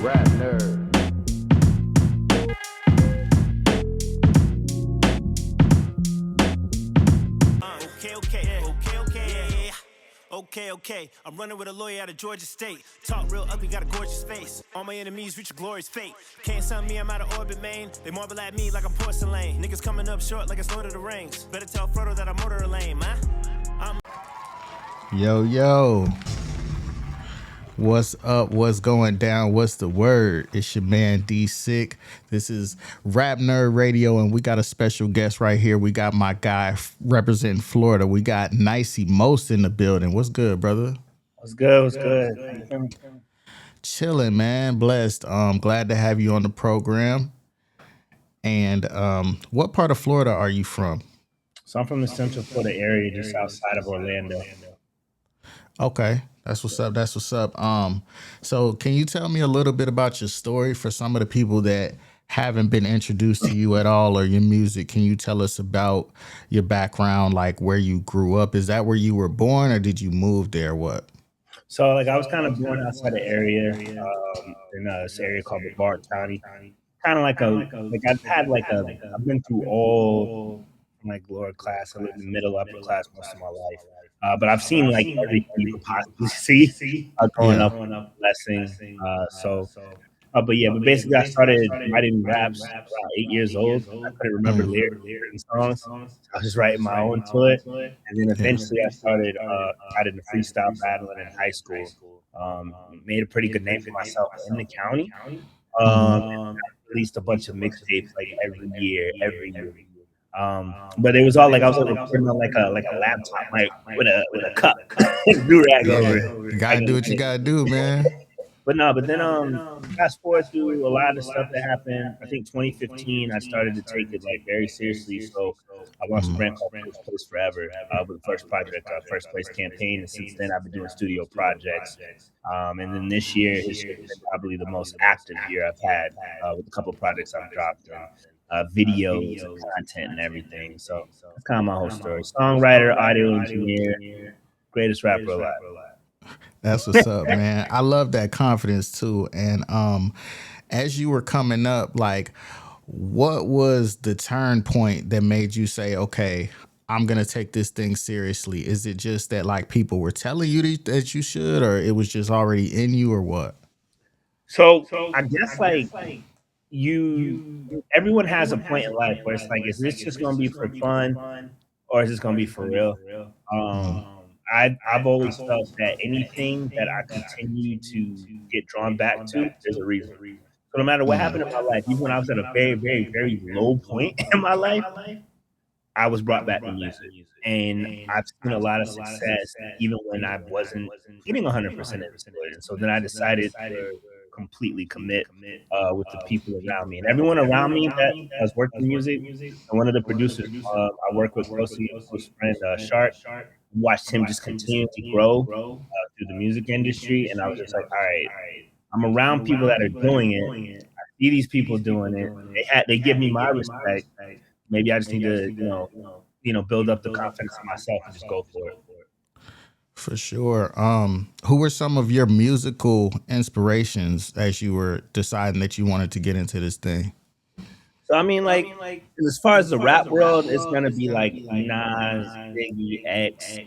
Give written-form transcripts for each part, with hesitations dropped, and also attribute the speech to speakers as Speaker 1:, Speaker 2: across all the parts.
Speaker 1: Rap nerd.
Speaker 2: Okay. I'm running with a lawyer out of Georgia State. Talk real ugly, got a gorgeous face. All my enemies reach a glorious fate. Can't sound me, I'm out of orbit, man. They marvel at me like I'm porcelain. Niggas coming up short like it's Lord of the Rings. Better tell Frodo that I'm motor lame, huh?
Speaker 3: Yo. What's up? What's going down? What's the word? It's your man D Sick. This is Rap Nerd Radio, and we got a special guest right here. We got my guy representing Florida. We got Niceymost in the building. What's good, brother?
Speaker 4: What's good?
Speaker 3: Chilling, man. Blessed. Glad to have you on the program. And what part of Florida are you from?
Speaker 4: So I'm from the Central Florida area, just outside of Orlando.
Speaker 3: Okay. That's what's up. So can you tell me a little bit about your story for some of the people that haven't been introduced to you at all or your music? Can you tell us about your background, like where you grew up? Is that where you were born or did you move there? What?
Speaker 4: So like I was kind of born outside the area, in this area called Brevard County. Kind of I've been through all like lower class. I lived in middle upper class most of my life. But I've seen like everything you could possibly see growing up, blessing. But basically I started writing raps around 8 years old. I couldn't remember lyrics and songs. So I was just writing my own to it. And then eventually I started got into freestyle battling in high school. Made a pretty good name for myself in the county. And I released a bunch of mixtapes like every year. But it was all like I was recording on like a laptop, like with a cup, do-rag over it.
Speaker 3: You gotta do what you gotta do, man.
Speaker 4: But then fast forward through a lot of the stuff that happened. I think 2015, I started to take it like very seriously. So I launched a brand called First Place Forever with the first project, First Place Campaign, and since then I've been doing studio projects. And then this year has been probably the most active year I've had with a couple of projects I've dropped. Videos and content and everything. So that's kind of my whole story. Songwriter, audio engineer, greatest rapper alive.
Speaker 3: That's what's up, man. I love that confidence too. And as you were coming up, like, what was the turn point that made you say, okay, I'm gonna take this thing seriously? Is it just that like people were telling you that you should, or it was just already in you, or what?
Speaker 4: So I guess like everyone has a point in life where it's like, is this just gonna be for fun or is this gonna be for real? I've always felt that anything that I continue to get drawn back to, there's a reason. So no matter what happened in my life, even when I was at a very, very, very low point in my life, I was brought back to music. And I've seen a lot of success even when I wasn't getting 100% into it. And so then I decided to completely commit with the people around me. And everyone around me that has worked in music, and one of the producers I work with closely, my close friend, Shark, watched him just continue to grow through the music industry. And I was just like, all right, I'm around people that are doing it. I see these people doing it. They give me my respect. Maybe I just need to, build up the confidence in myself and just go for it.
Speaker 3: For sure. Who were some of your musical inspirations as you were deciding that you wanted to get into this thing?
Speaker 4: So I mean, like as far as the rap world, it's gonna be like Nas, Biggie, X,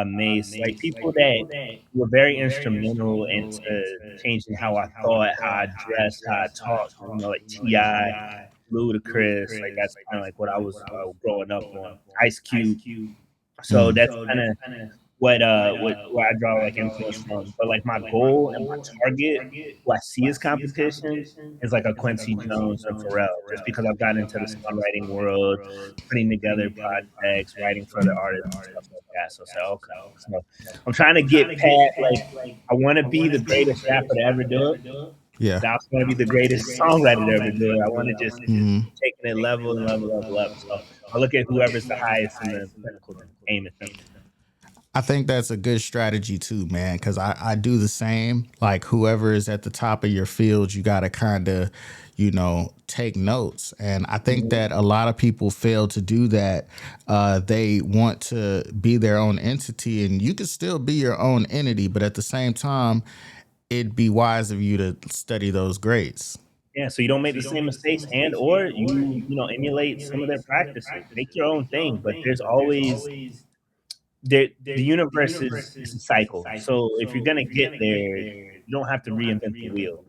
Speaker 4: Mace, like people that were very instrumental into changing how I thought, how I dressed, how I talked. Like T.I., Ludacris, like that's kind of like what I was growing up on. Ice Cube. So that's kind of where I draw like influence from. But like my goal and my target, who I see as competition, is like a Quincy Jones or Pharrell, just because I've gotten into the songwriting world, putting together projects, writing for the artists and stuff like that. So okay. So I'm trying to get past like I want to be the greatest rapper to ever do it.
Speaker 3: Yeah.
Speaker 4: I also want to be the greatest songwriter to ever do it. I want to just take it level. So I look at whoever's the highest in the clinical aim at them.
Speaker 3: I think that's a good strategy too, man, because I do the same. Like whoever is at the top of your field, you got to kind of, take notes. And I think that a lot of people fail to do that. They want to be their own entity, and you can still be your own entity, but at the same time, it'd be wise of you to study those greats.
Speaker 4: Yeah, so you don't make the same mistakes, and or you emulate some of their practices. Make your own thing, but there's always the universe is a cycle. So if you're gonna get there, you don't have to reinvent the wheel.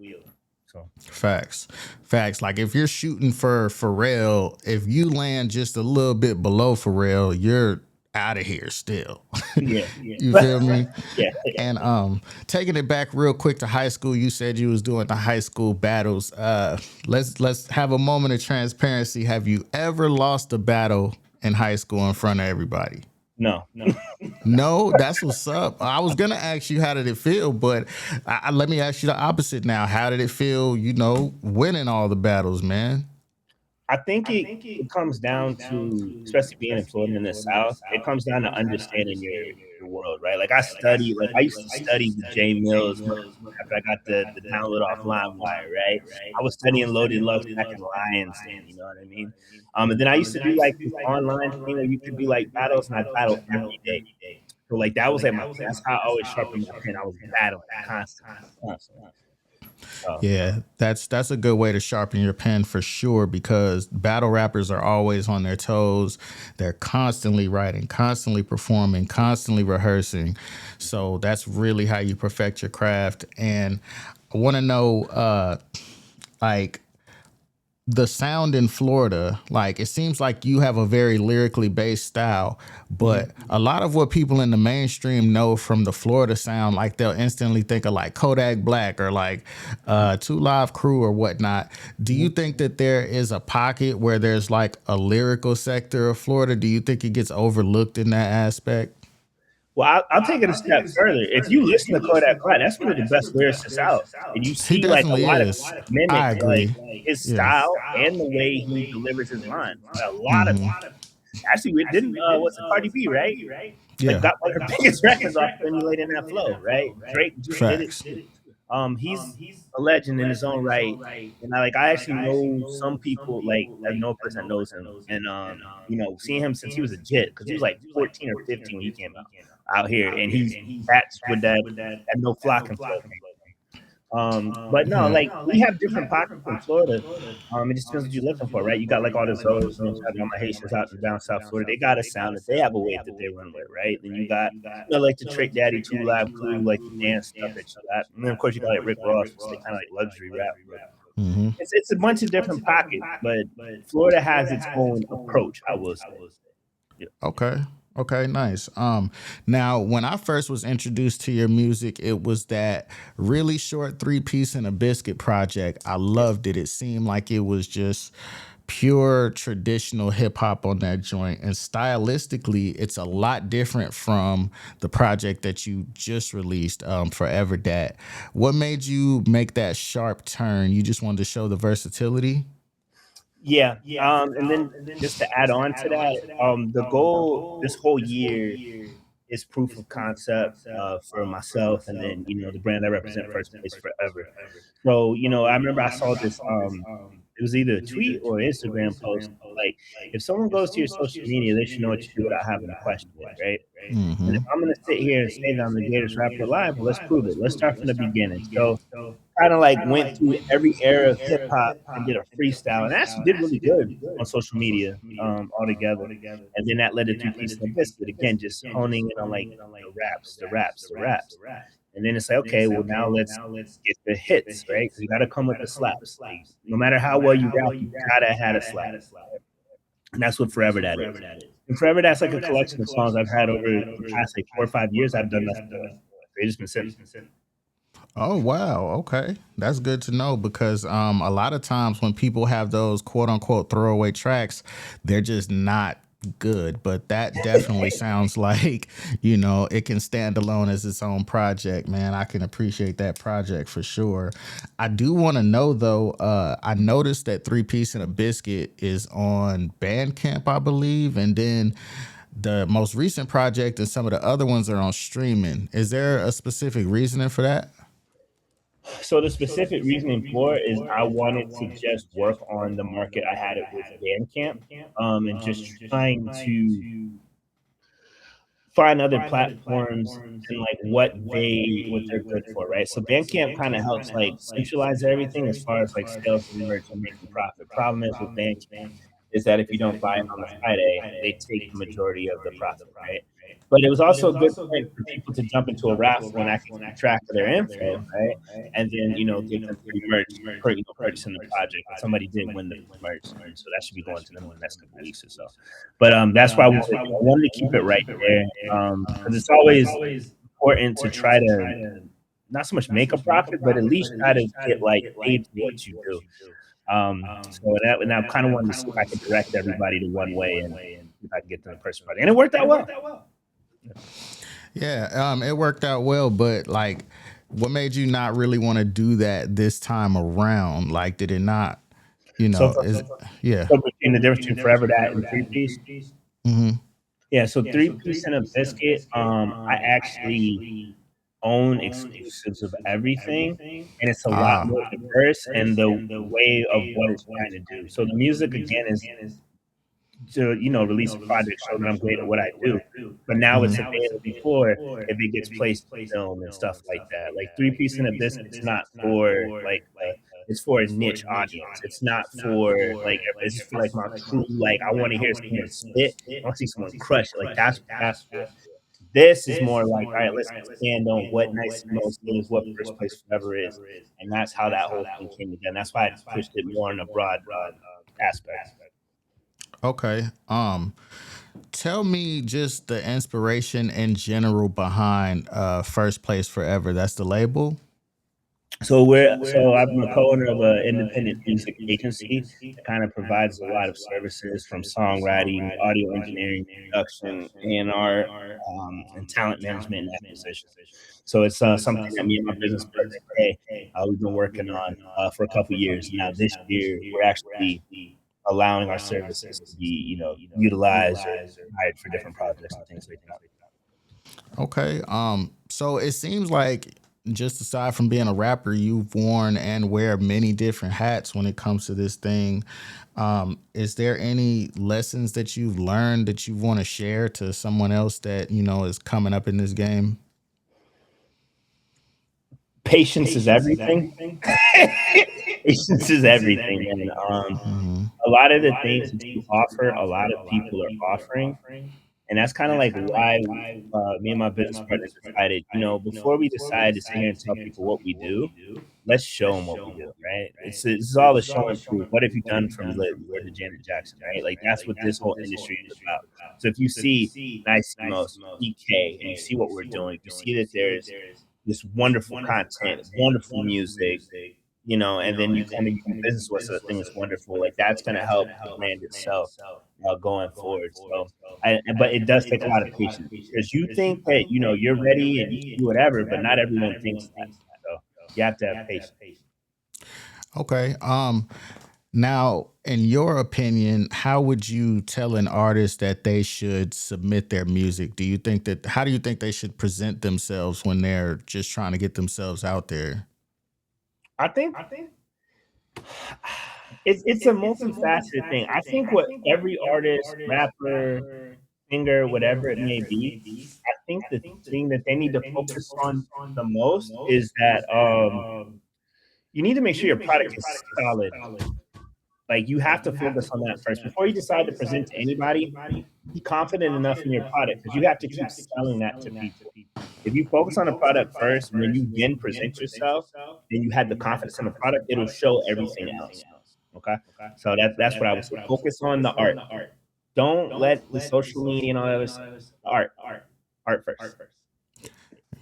Speaker 4: So
Speaker 3: Facts. Facts. Like if you're shooting for Pharrell, if you land just a little bit below Pharrell, you're out of here still.
Speaker 4: yeah,
Speaker 3: You feel me?
Speaker 4: yeah.
Speaker 3: And taking it back real quick to high school, you said you was doing the high school battles. Let's have a moment of transparency. Have you ever lost a battle in high school in front of everybody?
Speaker 4: No.
Speaker 3: No, that's what's up. I was gonna ask you how did it feel, but let me ask you the opposite now. How did it feel? Winning all the battles, man.
Speaker 4: I think it comes down to, especially being in Florida in the South, it comes down to understanding your world, right? Like I used to study with Jay Mills after I got the download off LimeWire, right? I was studying Loaded Love back in Lions, you know what I mean? And then I used to do like this online thing where you could do like battles, and I'd battle every day. So like that was like that's how I always sharpened my pen. I was battling constantly.
Speaker 3: Yeah, that's a good way to sharpen your pen for sure, because battle rappers are always on their toes. They're constantly writing, constantly performing, constantly rehearsing. So that's really how you perfect your craft. And I want to know, like, the sound in Florida, like it seems like you have a very lyrically based style, but a lot of what people in the mainstream know from the Florida sound, like they'll instantly think of like Kodak Black or like Two Live Crew or whatnot. Do you think that there is a pocket where there's like a lyrical sector of Florida? Do you think it gets overlooked in that aspect?
Speaker 4: Well, I'll take it a step further. If you listen to Kodak Black, that's one of the best lyricists out, and you
Speaker 3: He
Speaker 4: see like a
Speaker 3: definitely
Speaker 4: lot of
Speaker 3: is.
Speaker 4: mimic
Speaker 3: I
Speaker 4: like
Speaker 3: agree.
Speaker 4: his
Speaker 3: Yeah.
Speaker 4: style and the way he delivers his lines. A lot of
Speaker 3: Hmm.
Speaker 4: actually, we didn't what's it, Cardi B, right? Like
Speaker 3: Yeah.
Speaker 4: got one of her biggest records off emulating that flow, right? Drake did it
Speaker 3: Facts.
Speaker 4: too. He's a legend in his own right, and I actually know some people, like I know a person that knows him, and seeing him since he was a jit, because he was like 14 or 15 when he came out here, and that's with that no flock and flow. But no,
Speaker 3: Yeah.
Speaker 4: like we have different pockets in Florida. It just depends what you're looking for, right? You got like all those O's, shout out all my Haitians out in down South Florida. They got a sound that they have a wave that they run with, right? Then you got like the Trick Daddy, Two Live Crew, like the dance stuff that you got, and then of course you got like Rick Ross, which they kind of like luxury rap. But
Speaker 3: Hmm.
Speaker 4: it's a bunch of different pockets, but Florida has its own approach, I will say. Yeah.
Speaker 3: Okay. Okay, nice. Now when I first was introduced to your music, it was that really short 3-piece and a Biscuit project. I loved it. It seemed like it was just pure traditional hip hop on that joint. And stylistically, it's a lot different from the project that you just released, Forever Dat. What made you make that sharp turn? You just wanted to show the versatility?
Speaker 4: Yeah. And then just to add on to that, the goal this whole year is proof of concept for myself, and then the brand I represent, First Place Forever. So I remember I saw this. It was either a tweet or an Instagram post. Like, if someone goes to your social media, they should know what you do without having to question it, right? And
Speaker 3: Hmm.
Speaker 4: if I'm gonna sit here and say that I'm the greatest rapper alive, well, let's prove it. Let's start from the beginning. So kind of like went through every era of hip hop and did a freestyle, and actually did really good on social media altogether. And then that led to 3 Pieces of Biscuit, again, just honing in on like the raps. And then it's like, okay, well now let's get the hits, right? Because you got to come with the slaps. Like, no matter how well you rap, you gotta have a slap. And that's what Forever That is. And Forever That's like a collection of songs I've had over the past like 4 or 5 years. I've done nothing to it. They just been sitting.
Speaker 3: Oh wow, okay. That's good to know, because a lot of times when people have those quote unquote throwaway tracks, they're just not good. But that definitely sounds like, it can stand alone as its own project, man. I can appreciate that project for sure. I do want to know though, I noticed that 3-piece and a Biscuit is on Bandcamp, I believe, and then the most recent project and some of the other ones are on streaming. Is there a specific reasoning for that?
Speaker 4: So the specific reasoning for it is I wanted to just work on the market I had it with Bandcamp, and just trying to find other platforms and like what they're good for, right? So Bandcamp kind of helps like centralize everything as far as like sales and merch and making profit. Problem is with Bandcamp is that if you don't buy it on the Friday, they take the majority of the profit, right? But it was also a good point for people to jump into a raffle and actually keep track of their info, right? And then give them free merch for purchasing the project. And somebody did win the free merch, and so that should be going to them in the next couple of weeks or so. But that's why I wanted to keep it right there, because it's always important to try to not so much make a profit, but at least try to get like paid for what you do. And I kind of wanted to see if I could direct everybody to one way and if I could get to the person project, and it worked out well.
Speaker 3: Yeah, it worked out well, but like, what made you not really want to do that this time around? Like, did it not?
Speaker 4: So,
Speaker 3: Yeah.
Speaker 4: so between the difference between Forever That and Three Piece,
Speaker 3: Mm-hmm.
Speaker 4: yeah. So Three Piece and a Biscuit, I actually own exclusives of everything, and it's a lot more diverse and the way of what it's trying to do. So the music again is to release a project, show that I'm great at what I do. But now it's available before if it gets placed in film and stuff like that. Like Three Piece and a Biscuit's not for like it's for a niche audience. It's not for like it's just for like my true like I want to hear someone spit, I want to see someone crush it. Like that's what this is more like, all right, let's expand on what Niceymost is, what First Place Forever is, and that's how that whole thing came together. And that's why I pushed it more in a broad aspect.
Speaker 3: Okay. Tell me just the inspiration in general behind First Place Forever. That's the label.
Speaker 4: So I'm a co-owner of an independent music agency that kind of provides a lot of services from songwriting, audio engineering, production, A&R, and talent management and acquisition. So it's something that me and my business partner, we've been working on for a couple years now. This year, we're actually allowing our services to be, utilized or hired for different projects and things like that.
Speaker 3: Okay. So it seems like just aside from being a rapper, you've worn and wear many different hats when it comes to this thing. Is there any lessons that you've learned that you want to share to someone else that, is coming up in this game?
Speaker 4: Patience is everything. Patience is everything. And a lot of the things that you offer, a lot of people are offering. And that's kind of like why me and my business partner decided, before we decide to sit here and tell people what we do, let's show them what we do, right? This is all a show and prove. What have you done from Lord to Janet Jackson, right? Like that's what this whole industry is about. So if you see Niceymost, EK, and you see what we're doing, you see that there's this wonderful content, wonderful music, and then you come into business with something that's wonderful. Like that's going to help the brand itself going forward. So, but it does take a lot of patience because you think that you're ready and you can do whatever, but not everyone thinks that. So you have to have patience.
Speaker 3: Okay. Now, in your opinion, how would you tell an artist that they should submit their music? How do you think they should present themselves when they're just trying to get themselves out there?
Speaker 4: I think it's a multifaceted thing. I think what every artist, rapper, singer, whatever it may be, I think the thing that they need to focus on the most is that you need to make sure your product is solid. Like you have to focus on that first before you decide to present to anybody. Be confident enough in your product because you have to keep selling that to people. If you focus on the product first, when you then present yourself, and you had the confidence in the product, it'll show everything else. Okay, so that's what I would say. Focus on the art. Don't let the social media and all that other stuff. Art first.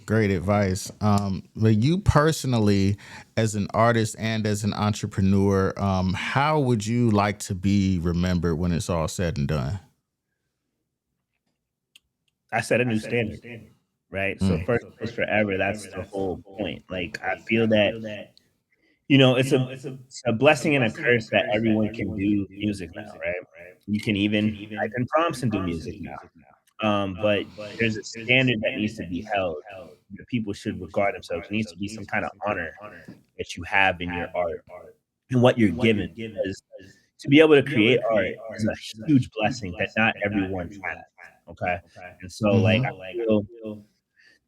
Speaker 3: Great advice. But you personally, as an artist and as an entrepreneur, how would you like to be remembered when it's all said and done?
Speaker 4: I set a new standard, right? So first place forever. That's the whole point. Like I feel that it's a blessing and a curse that everyone can do music now, right? You can even type in prompts and do music now. But there's a standard that needs to be held. That people should regard themselves. There needs to be some kind of honor that you have in your art and what you're given. Because to be able to create art is a huge blessing that not everyone has. Okay, and so like I feel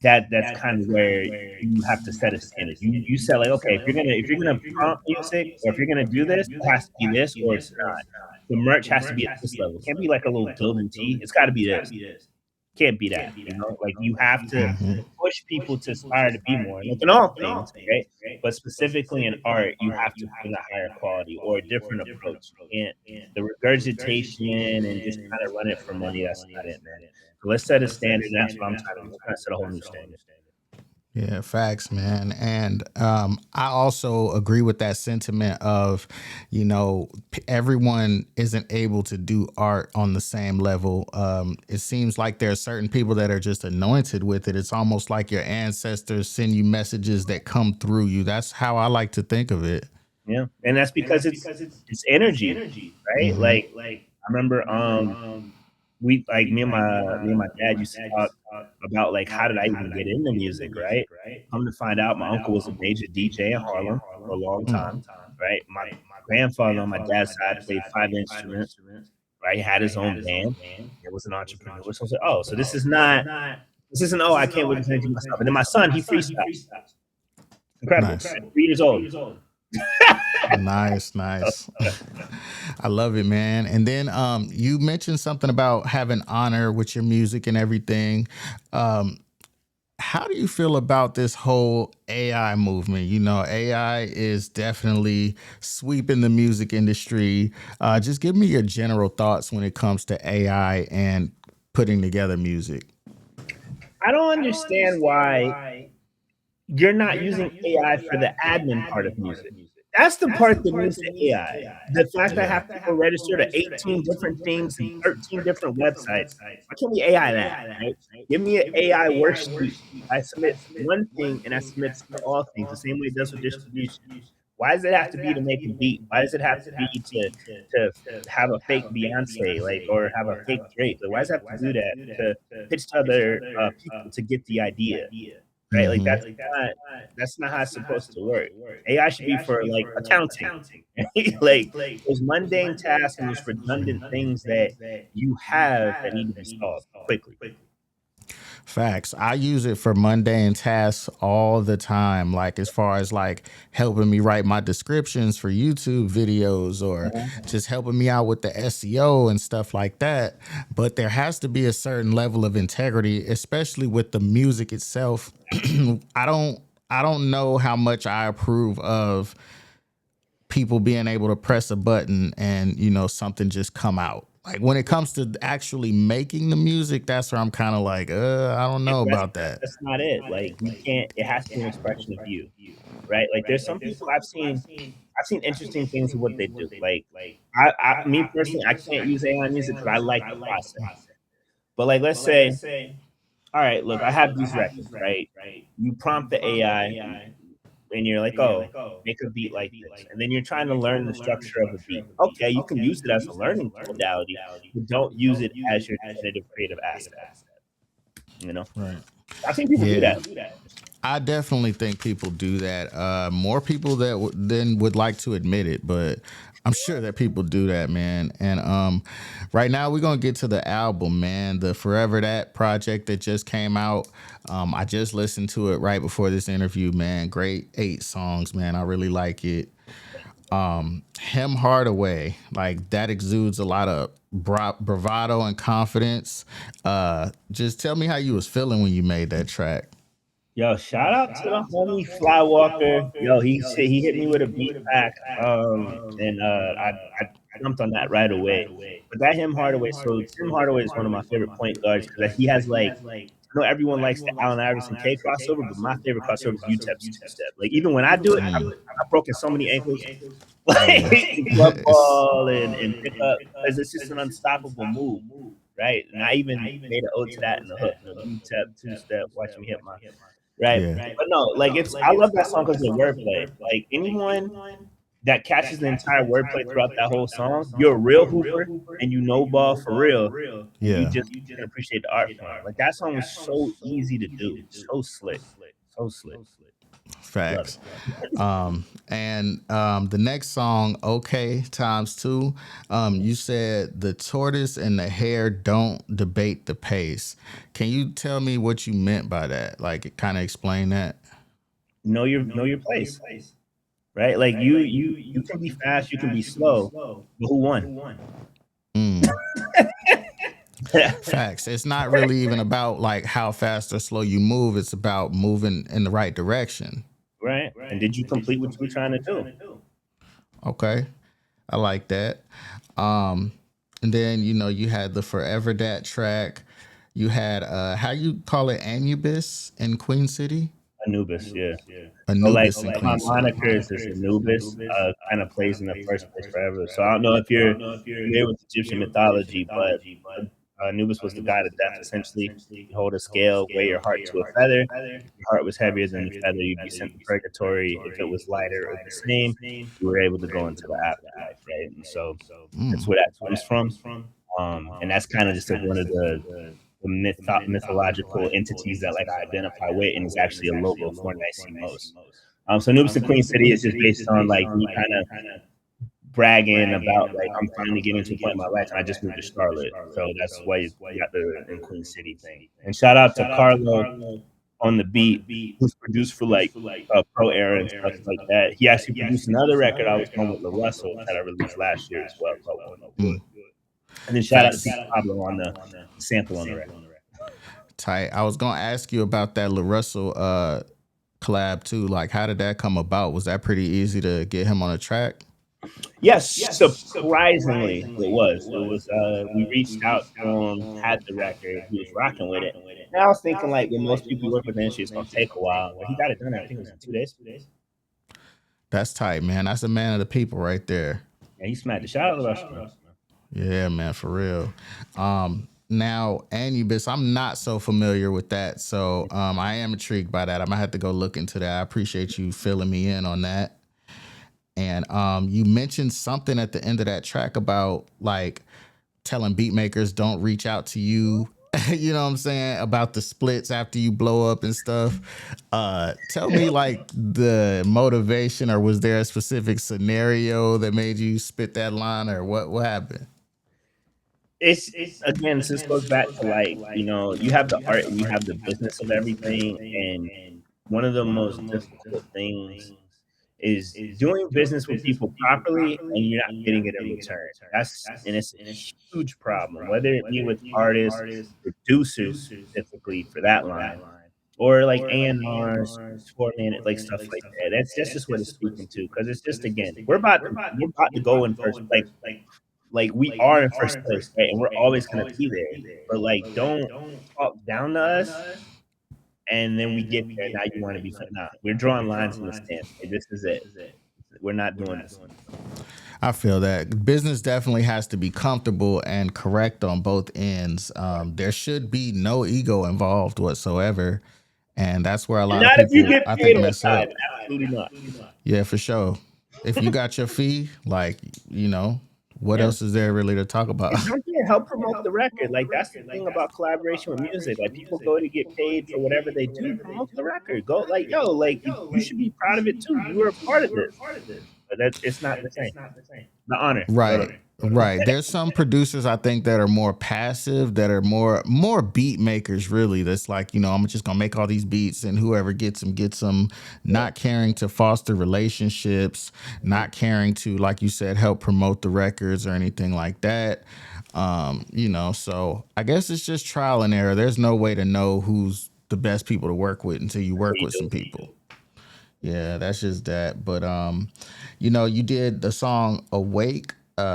Speaker 4: that that's kind of where you have to set a standard. You set like, okay, if you're gonna prompt music or if you're gonna do this, it has to be this or it's not. The merch has to be at this level. It can't be like a little building tee. It's got to be this. Can't be that. You know, like you have to push people to aspire to be more. Like in all things, right? But specifically in art, you have to bring a higher quality or a different approach. You can't the regurgitation and just kind of run it for money. That's not it, man. So let's set a standard, and that's what I'm trying to do. I'm trying to set a whole new standard.
Speaker 3: Yeah, facts, man. And I also agree with that sentiment of, everyone isn't able to do art on the same level. It seems like there are certain people that are just anointed with it. It's almost like your ancestors send you messages that come through you. That's how I like to think of it.
Speaker 4: Yeah, and that's because it's energy, right? Like I remember, we like me and my dad used to talk about like how did I even get into music, right? Come to find out, my uncle was a major DJ in Harlem for a long time, right? My grandfather on my dad's side played 5 instruments, right? He had his own band. He was an entrepreneur. So I was like, oh, so this isn't oh, I can't wait to do myself. And then my son, he freestyles. Incredible.
Speaker 3: Nice.
Speaker 4: 3 years old.
Speaker 3: Nice. I love it, man. And then you mentioned something about having honor with your music and everything. How do you feel about this whole AI movement? AI is definitely sweeping the music industry. Just give me your general thoughts when it comes to AI and putting together music.
Speaker 4: I don't understand why you're not using AI for the admin part of music. That's the part that needs the AI. The fact I have people register to 18 different things and 13 different websites. Why can't we AI that? Right? Give me an AI worksheet. I submit one thing and I submit to all things the same way it does with distribution. Why does it have to be to make a beat? Why does it have to be to have a fake Beyonce, like, or have a fake Drake? Like, why does it have to do that to pitch to other people to get the idea? Right? Like that's not how it's supposed to work. AI should be for like accounting. Like there's mundane tasks and there's redundant things that you have that need to be solved quickly.
Speaker 3: Facts. I use it for mundane tasks all the time. Like as far as like helping me write my descriptions for YouTube videos or just helping me out with the SEO and stuff like that. But there has to be a certain level of integrity, especially with the music itself. I don't know how much I approve of people being able to press a button and something just come out. Like when it comes to actually making the music, that's where I'm kind of like, I don't know about that.
Speaker 4: That's not it. Like you can't. It has to be an expression of you, right? Like there's some people I've seen interesting things with what they do. Like me personally, I can't use AI music because I like the process. But like, let's say, all right, look, I have these records, right? You prompt the AI, and you're like, oh, make a beat like this. And then you're trying to learn the structure of a beat. Okay, you can use it as a learning modality, but don't use it as your definitive creative asset.
Speaker 3: Right.
Speaker 4: I've seen people do that.
Speaker 3: I definitely think people do that. More people that than would like to admit it, but I'm sure that people do that, man. And right now we're gonna get to the album, man. The Forever That project that just came out. I just listened to it right before this interview, man. Great 8 songs, man. I really like it. Hardaway, like that exudes a lot of bravado and confidence. Just tell me how you was feeling when you made that track.
Speaker 4: Yo, shout out to the homie Flywalker. Yo, he hit me with a beat pack, and I jumped on that right away. But that Hardaway, so Tim Hardaway is one of my favorite point guards because he has like, I know everyone likes the Allen Iverson K crossover, but my favorite crossover is UTEP's two-step. Like even when I do it, I've broken so many ankles, like club ball and pick up because it's just an unstoppable move, right? And I even made an ode to that in the hook. UTEP two-step, watch me hit my. Right.
Speaker 3: Yeah.
Speaker 4: But no, like I love that song because of the wordplay. Like anyone that catches the entire wordplay throughout that whole song, you're a real hooper and you know ball for real.
Speaker 3: Yeah.
Speaker 4: You just can appreciate the art form. Like that song was so easy to do. So slick. So slick. Love
Speaker 3: Facts. And the next song, okay, times two. You said the tortoise and the hare don't debate the pace. Can you tell me what you meant by that? Like, kind of explain that.
Speaker 4: Know your place, right? Like you can be fast, you can be slow, but who won?
Speaker 3: Mm. Facts. It's not really even about like how fast or slow you move. It's about moving in the right direction.
Speaker 4: Right? And did you complete what you were trying to do?
Speaker 3: Okay, I like that. Um, and then you had the Forever Dat track. You had how you call it, Anubis in Queen City.
Speaker 4: Anubis, yeah. So like
Speaker 3: Anubis in
Speaker 4: my
Speaker 3: Queen City.
Speaker 4: monikers is Anubis, kind of plays in the first place forever. So I don't know if you're familiar with Egyptian mythology, but Anubis was the god of death. Essentially, you hold a scale, weigh your heart to a feather. If your heart was heavier than the feather, you'd be sent to purgatory. If it was lighter or the same, you were able to go into the afterlife, right? And so that's
Speaker 3: Mm.
Speaker 4: where that comes from. And that's kind of just like one of the mythological entities that like I identify with, and is actually a logo for Niceymost. So Anubis in Queen City is just based on like me kind of bragging about like I'm finally getting to a point in my life, and I just moved to Charlotte, so that's why you got the in Queen City thing. And shout out to Carlo on the beat, who's produced for like Pro Era and stuff like that. He actually produced another record I was on with La Russell that I released last year as well, called Oh No Good.
Speaker 3: Mm.
Speaker 4: And then shout out to Pete Pablo on the sample on the record.
Speaker 3: Tight. I was gonna ask you about that La Russell collab too. Like, how did that come about? Was that pretty easy to get him on a track?
Speaker 4: Yes, surprisingly, it was. It was. We reached out to him, had the record, he was rocking with it. And I was thinking, like, with most people you work with, it's gonna take a while, but he got it done. I think it was in 2 days.
Speaker 3: That's tight, man. That's a man of the people right there.
Speaker 4: Yeah, he smacked the shot out of us.
Speaker 3: Yeah, man, for real. Now Anubis, I'm not so familiar with that, so I am intrigued by that. I'm gonna have to go look into that. I appreciate you filling me in on that. And you mentioned something at the end of that track about like telling beat makers don't reach out to you. You know what I'm saying, about the splits after you blow up and stuff. Tell me like the motivation, or was there a specific scenario that made you spit that line, or what happened?
Speaker 4: It's again, this goes back to like, you have the art and you have the business of everything, and one of the most difficult things is doing business with people properly and you're not getting it in return. It's a huge problem, whether it be with artists, producers specifically for that line, or like A&Rs, tour man, like stuff like that. That's just what it's speaking to, because it's just, again, we're about to go in first, like we are in first place, right? And we're always gonna be there. But like, don't talk down to us, and then we get there. Now you want to be nah. We're drawing lines in the sand. Like, this is it. We're not doing this.
Speaker 3: I feel that business definitely has to be comfortable and correct on both ends. There should be no ego involved whatsoever, and that's where a lot of
Speaker 4: Not if you
Speaker 3: people,
Speaker 4: get
Speaker 3: I
Speaker 4: paid
Speaker 3: think,
Speaker 4: on
Speaker 3: mess
Speaker 4: time.
Speaker 3: up.
Speaker 4: Absolutely not.
Speaker 3: Yeah, for sure. If you got your fee, like, what
Speaker 4: Yeah.
Speaker 3: else is there really to talk about?
Speaker 4: And don't forget, help promote the record. Like, that's the thing about collaboration with music. Like, people go to get paid for whatever they do. Promote the record. Go, like, yo, like, you should be proud of it too. You were a part of this. But it's not the same. The honor.
Speaker 3: Right. Right. There's some producers I think that are more passive, that are more beat makers really. That's like, I'm just gonna make all these beats and whoever gets them, not caring to foster relationships, not caring to, like you said, help promote the records or anything like that. So I guess it's just trial and error. There's no way to know who's the best people to work with until you work with some people. Yeah, that's just that. But you did the song Awake,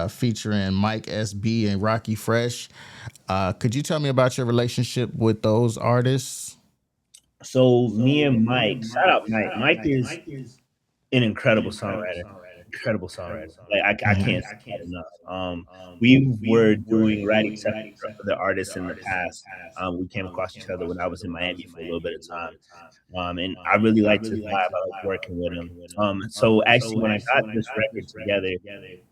Speaker 3: featuring Mike SB and Rocky Fresh. Could you tell me about your relationship with those artists?
Speaker 4: So me and Mike, shout out Mike. Mike is an incredible songwriter. Incredible songwriter. Like, I can't say that enough. We were doing writing sessions for other artists in the past. We came across each other when I was in Miami for a little bit of time. And I really liked his vibe. I like working with him. So actually, when I got this record together,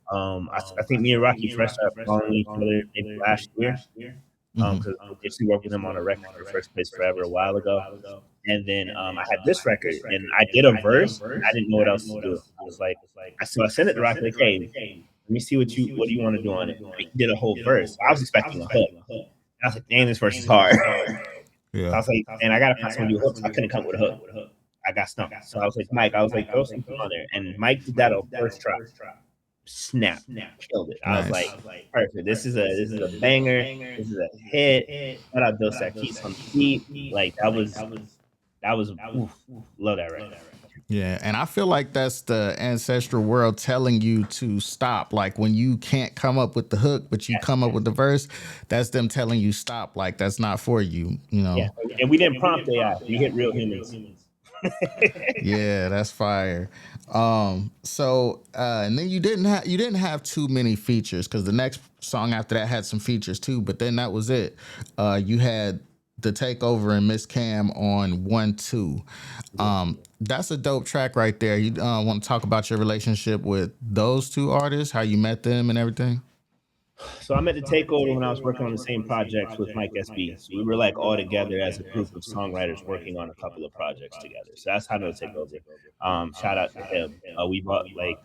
Speaker 4: I think me and Rocky Fresh started following each other maybe last year. Because I actually worked with him on a record for First Place Forever a while ago. And then I had this record, and I did a verse, and I didn't know what else to do. I was like, I sent it to Rock, like, hey, let me see what do you want to do on it. And he did a whole verse. I was expecting a hook. And I was like, dang, this verse is hard.
Speaker 3: Yeah.
Speaker 4: I was like, and I gotta find someone to do hooks. I couldn't come up with a hook. I got stumped. So I was like, Mike, throw something on there. And Mike did that on first try. Snap, killed it. I was like, perfect. This is a banger. This is a hit. Shout out Dos Keys on the beat. Like that was oof, love that record.
Speaker 3: Yeah, and I feel like that's the ancestral world telling you to stop. Like when you can't come up with the hook, but you come up with the verse, that's them telling you stop. Like that's not for you, you know.
Speaker 4: Yeah, and we didn't prompt AI. We hit real humans.
Speaker 3: Yeah, that's fire. So and then you didn't have too many features, because the next song after that had some features too, but then that was it. You had the Takeover and Miss Cam on 1-2. That's a dope track right there. You want to talk about your relationship with those two artists, how you met them and everything?
Speaker 4: So I met the Takeover when I was working on the same projects with Mike SB. So we were like all together as a group of songwriters working on a couple of projects together. So that's how I know Takeover. Shout out to him. We bought like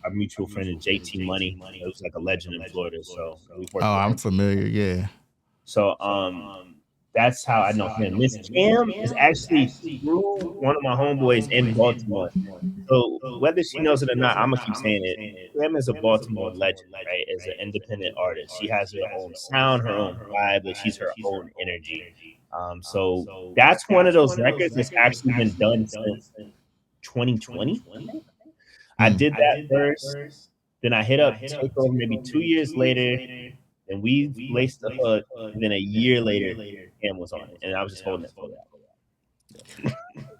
Speaker 4: our mutual friend JT Money. It was like a legend in Florida. So we worked.
Speaker 3: Oh, I'm familiar. Yeah.
Speaker 4: So that's how I know him. Miss Cam is actually through one of my homeboys in Baltimore. So whether she knows it or not, I'm gonna keep saying it. Cam is a Baltimore legend, right? As an independent artist, she has her own sound, her own vibe, but she's her own energy. So that's one of those records that's actually been done since 2020. I did that first, then I hit up Takeover maybe 2 years later. And we laced the hook, and then a year later, Cam was on it, and I was just holding it for that.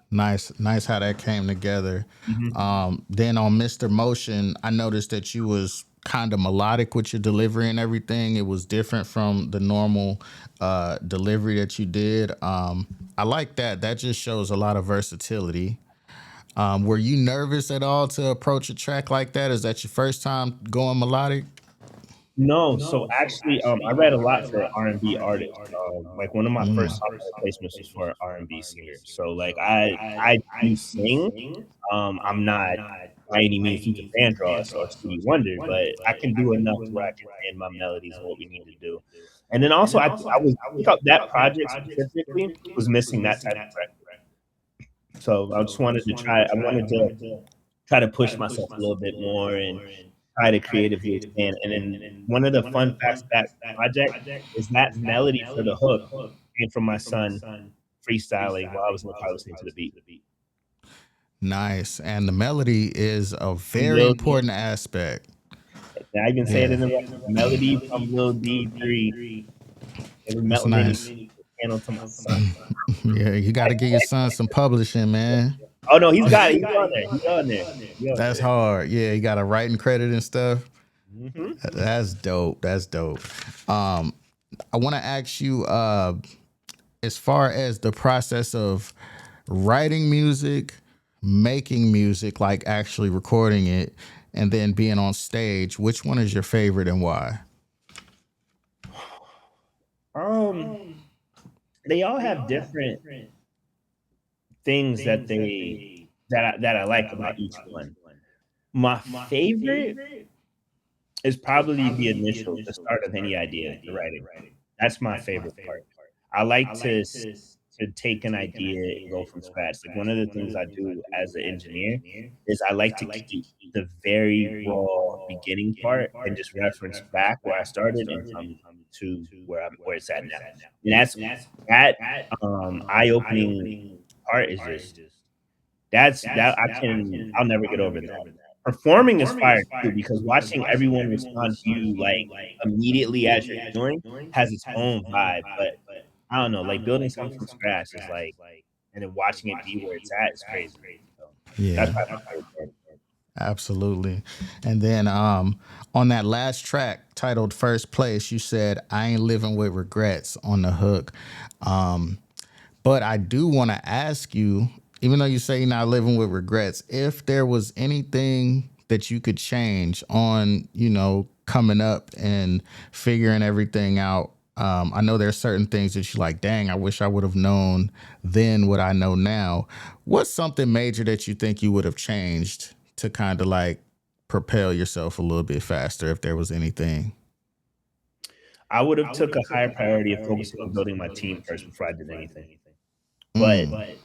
Speaker 3: Nice how that came together. Then on Mr. Motion, I noticed that you was kind of melodic with your delivery and everything. It was different from the normal delivery that you did. I like that. That just shows a lot of versatility. Were you nervous at all to approach a track like that? Is that your first time going melodic?
Speaker 4: No, so actually, I read a lot for R&B artists. Like one of my first songwriter placements was for an R&B singer. So like I do sing. I'm not by any means Luther Vandross or Stevie Wonder, but I can do enough to where I can land my melodies and what we need to do. And then also I thought that project specifically was missing that type of record. So I just wanted to try. I wanted to try to push myself a little bit more and try to creatively expand. And then one of the fun facts of that project is that melody for the hook came from my son freestyling while I was in the car listening to the beat.
Speaker 3: Nice. And the melody is a very important aspect.
Speaker 4: And I even say it in the melody from Lil D3.
Speaker 3: That's nice.
Speaker 4: To my son.
Speaker 3: Yeah, you got to give your son some publishing, man.
Speaker 4: Oh no, he's got it. He's on there. He's on there.
Speaker 3: That's hard. Yeah, you got a writing credit and stuff. That's dope. That's dope. I want to ask you, as far as the process of writing music, making music, like actually recording it, and then being on stage, which one is your favorite and why?
Speaker 4: They all have different things that I like about each one. My favorite is probably the start of any idea, the writing. That's my favorite part. I like to take an idea and go from scratch. Like one of the things I do as an engineer is I like to keep the very raw beginning part and just reference back where I started and come to where it's at now. And that's that eye-opening part is just I'll never get over that. Performing is fire too, because watching everyone respond to you like immediately as you're doing has its own vibe. But I don't know, like building something from scratch is like, and then watching it be where it's at is crazy. So
Speaker 3: Yeah.
Speaker 4: that's my favorite part.
Speaker 3: Absolutely. And then on that last track titled First Place, you said, I ain't living with regrets on the hook. But I do want to ask you, even though you say you're not living with regrets, if there was anything that you could change on, coming up and figuring everything out I know there's certain things that you're like, dang, I wish I would have known then what I know now. What's something major that you think you would have changed to kind of like propel yourself a little bit faster if there was anything?
Speaker 4: I would have took a higher priority of focusing on building my team first before I did anything. But
Speaker 3: Mm.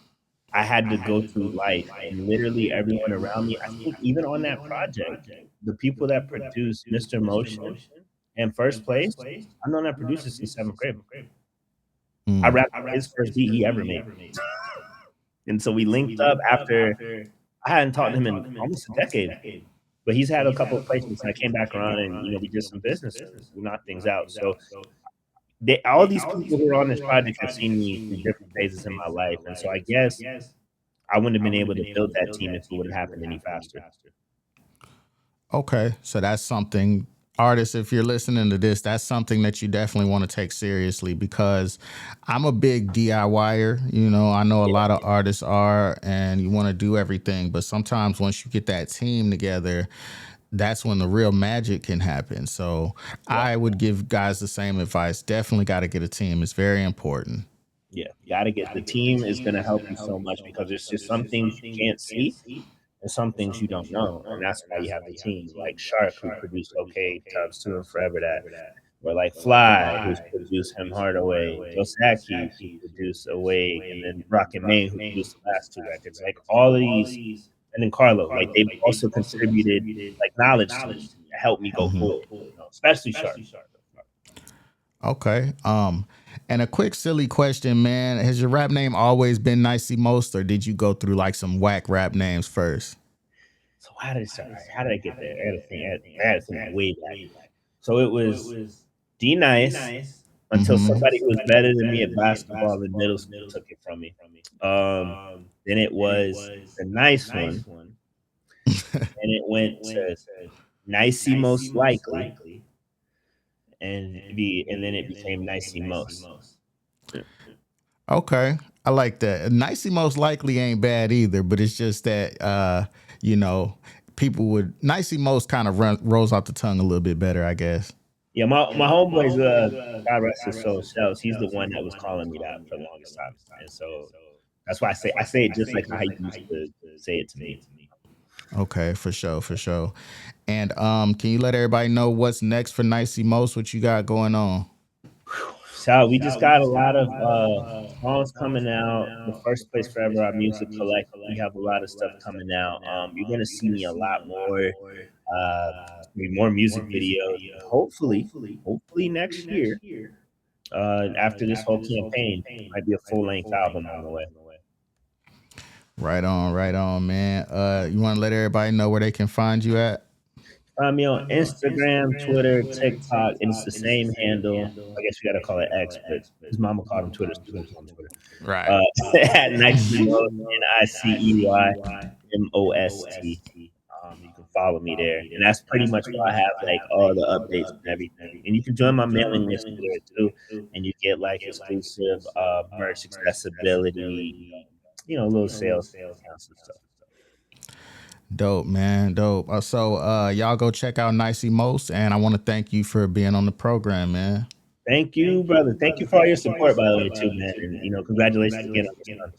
Speaker 4: I had to go through life, and literally everyone around me, I think even on that project, the people that produced Mr. Motion and First Place, I've known that producer since 7th grade. I
Speaker 3: Mm.
Speaker 4: rapped on his first beat he ever made. And so we linked up after I hadn't talked to him in almost a decade. But he's had a couple of placements, and I came back around and, we did some business. We knocked things out. So all these people who are on this project have seen me through different phases in my life. And so I guess I wouldn't have been able to build that team if it would have happened any faster.
Speaker 3: Okay, so that's something, artists, if you're listening to this, that's something that you definitely want to take seriously, because I'm a big DIYer. I know a lot of artists are, and you want to do everything, but sometimes once you get that team together, that's when the real magic can happen. So I would give guys the same advice. Definitely got to get a team. It's very important.
Speaker 4: Yeah, you got to get the team is going to help you so much, because there's just some things you can't see and some things you don't know. And that's why you have the team like Shark, who produced OK, Tubbs 2 and Forever That, or like Fly, who's produced him Hardaway, Josaki, who produced Awake, and then Rocket Main, who produced the last 2 records. Like all of these, and then Carlo, like they've also contributed like knowledge to me to help me go forward, especially Shark.
Speaker 3: Okay. And a quick silly question, man. Has your rap name always been Niceymost, or did you go through like some whack rap names first?
Speaker 4: So how did it start? How did I get there? I had to think way back. So it was D Nice until somebody who was better than me at basketball in middle school took it from me. Then it was the Nice One, and it went to Nicey Most Likely, and then it became Niceymost.
Speaker 3: Okay. I like that. Nicey most likely ain't bad either, but it's just that people would Nicey most kind of rolls off the tongue a little bit better, I guess.
Speaker 4: Yeah, my homeboy's God rest his soul, Shells. He's the one that was calling me that for the longest time, and so that's why I say it just like how he used to say it to me.
Speaker 3: Okay, for sure, for sure. And can you let everybody know what's next for Niceymost? What you got going on?
Speaker 4: So we just got a lot of songs coming out. The First Place Forever, our music collective. We have a lot of stuff coming out. You're gonna see me a lot more. More music videos. Hopefully next year. After this whole campaign, might be a full-length album on the way.
Speaker 3: Right on, man. You want to let everybody know where they can find you at?
Speaker 4: Me on Instagram, Twitter, TikTok, and it's the same handle. I guess you gotta call it X, but his mama called him Twitter, so he's on Twitter.
Speaker 3: Right.
Speaker 4: At Niceymost, Niceymost. You can follow me there, and that's pretty much where I have like all the updates and everything. And you can join my mailing list there too, and you get like exclusive merch, accessibility, little sales accounts and stuff.
Speaker 3: Dope, man. Dope. So y'all go check out Niceymost, and I want to thank you for being on the program, man.
Speaker 4: Thank you, brother. Thank you for all your support, by the way, too, man. And congratulations again on this one.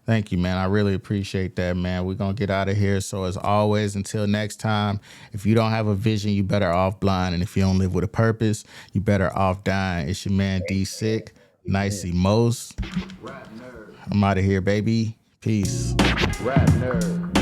Speaker 3: Thank you, man. I really appreciate that, man. We're going to get out of here. So as always, until next time, if you don't have a vision, you better off blind. And if you don't live with a purpose, you better off dying. It's your man, D Sick, Niceymost. I'm out of here, baby. Peace.
Speaker 1: Rap nerd.